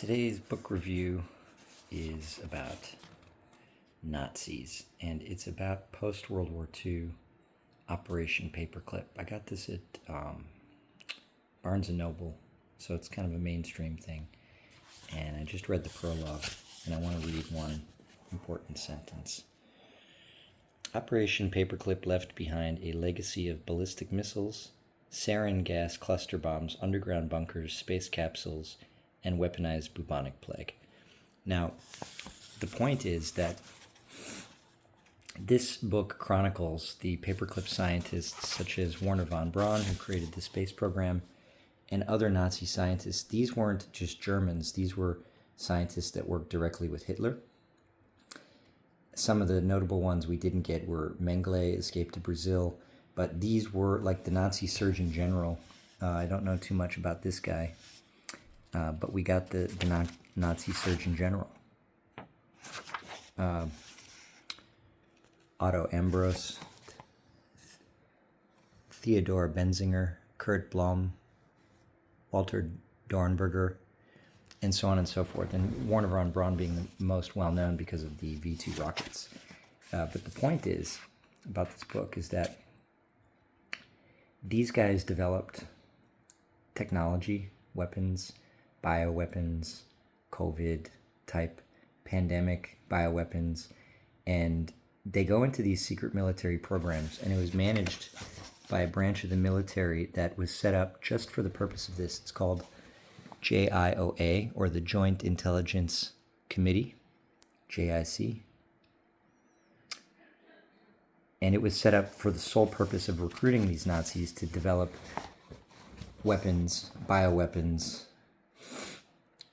Today's book review is about Nazis, and it's about post-World War II Operation Paperclip. I got this at Barnes & Noble, so it's kind of a mainstream thing. And I just read the prologue, and I want to read one important sentence. Operation Paperclip left behind a legacy of ballistic missiles, sarin gas cluster bombs, underground bunkers, space capsules, and weaponized bubonic plague. Now, the point is that this book chronicles the paperclip scientists such as Wernher von Braun, who created the space program, and other Nazi scientists. These weren't just Germans. These were scientists that worked directly with Hitler. Some of the notable ones we didn't get were Mengele, escaped to Brazil, but these were like the Nazi Surgeon General. I don't know too much about this guy. But we got the Nazi Surgeon General. Otto Ambros, Theodor Benzinger, Kurt Blom, Walter Dornberger, and so on and so forth. And Wernher von Braun being the most well-known because of the V-2 rockets. But the point is, about this book, is that these guys developed technology, weapons, bioweapons, COVID-type pandemic bioweapons, and they go into these secret military programs, and it was managed by a branch of the military that was set up just for the purpose of this. It's called JIOA, or the Joint Intelligence Committee, JIC, and it was set up for the sole purpose of recruiting these Nazis to develop weapons, bioweapons,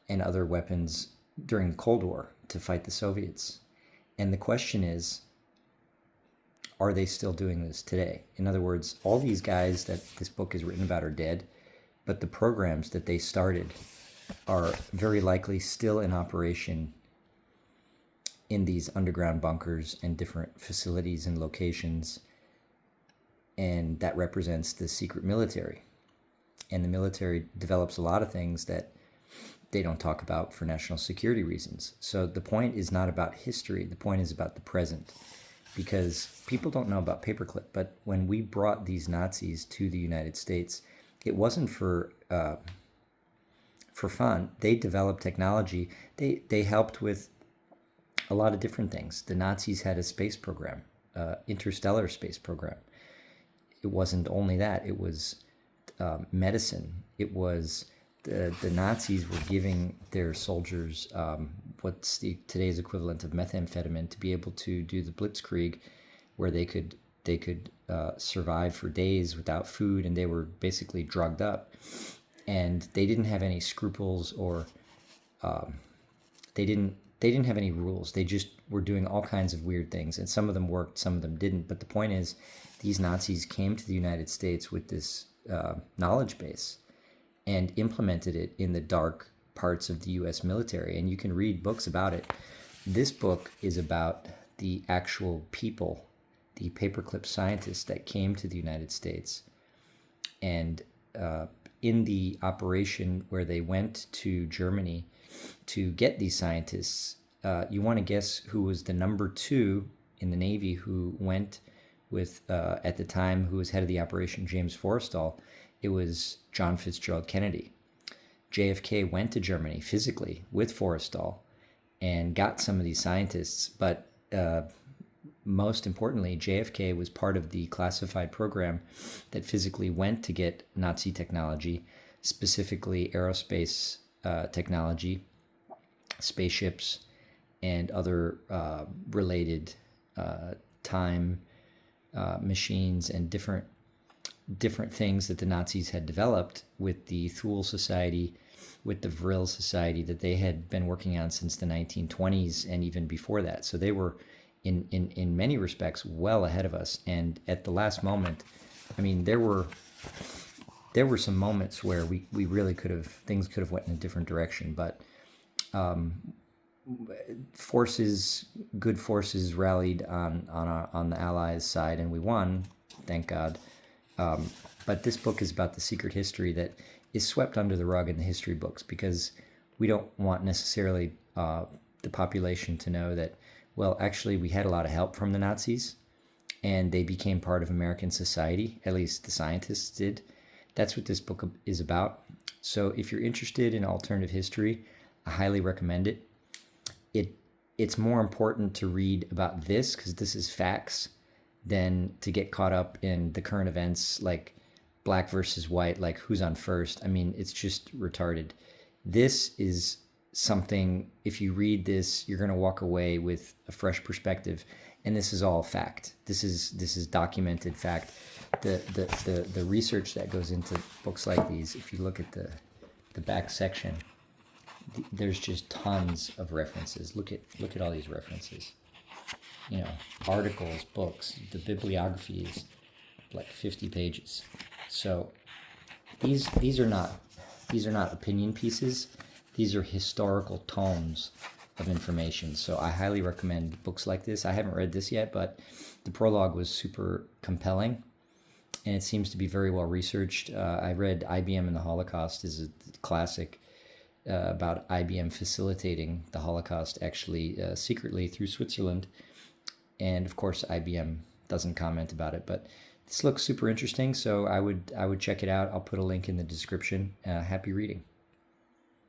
and other weapons during the Cold War to fight the Soviets. And the question is, are they still doing this today? In other words, all these guys that this book is written about are dead, but the programs that they started are very likely still in operation in these underground bunkers and different facilities and locations, and that represents the secret military. And the military develops a lot of things that they don't talk about for national security reasons. So the point is not about history. The point is about the present, because people don't know about paperclip. But when we brought these Nazis to the United States, it wasn't for fun. They developed technology. They helped with a lot of different things. The Nazis had a space program, interstellar space program. It wasn't only that. It was medicine. It was the Nazis were giving their soldiers what's today's equivalent of methamphetamine to be able to do the blitzkrieg, where they could survive for days without food, and they were basically drugged up, and they didn't have any scruples, or they didn't have any rules. They just were doing all kinds of weird things, and some of them worked, some of them didn't. But the point is, these Nazis came to the United States with this knowledge base and implemented it in the dark parts of the U.S. military. And you can read books about it. This book is about the actual people, the paperclip scientists that came to the United States. And in the operation where they went to Germany to get these scientists, you want to guess who was the number 2 in the Navy who went with, at the time, who was head of the operation, James Forrestal. It was John Fitzgerald Kennedy. JFK went to Germany physically with Forrestal and got some of these scientists, but most importantly, JFK was part of the classified program that physically went to get Nazi technology, specifically aerospace technology, spaceships, and other related time machines and different things that the Nazis had developed with the Thule Society, with the Vril Society, that they had been working on since the 1920s and even before that. So they were, in many respects, well ahead of us. And at the last moment, I mean, there were some moments where we really things could have went in a different direction, but good forces rallied on the Allies' side, and we won, thank God. But this book is about the secret history that is swept under the rug in the history books, because we don't want necessarily the population to know that, well, actually, we had a lot of help from the Nazis and they became part of American society. At least the scientists did. That's what this book is about. So if you're interested in alternative history, I highly recommend it. It's more important to read about this because this is facts than to get caught up in the current events like black versus white, like who's on first. I mean, it's just retarded. This is something, if you read this, you're going to walk away with a fresh perspective. And this is all fact. This is documented fact. The research that goes into books like these, if you look at the back section, there's just tons of references. Look at all these references. You know, articles, books, the bibliography is like 50 pages. So these are not opinion pieces. These are historical tomes of information. So I highly recommend books like this. I haven't read this yet, but the prologue was super compelling, and it seems to be very well researched. I read IBM and the Holocaust is a classic about IBM facilitating the Holocaust actually secretly through Switzerland. And of course, IBM doesn't comment about it, but this looks super interesting. So I would check it out. I'll put a link in the description. Happy reading.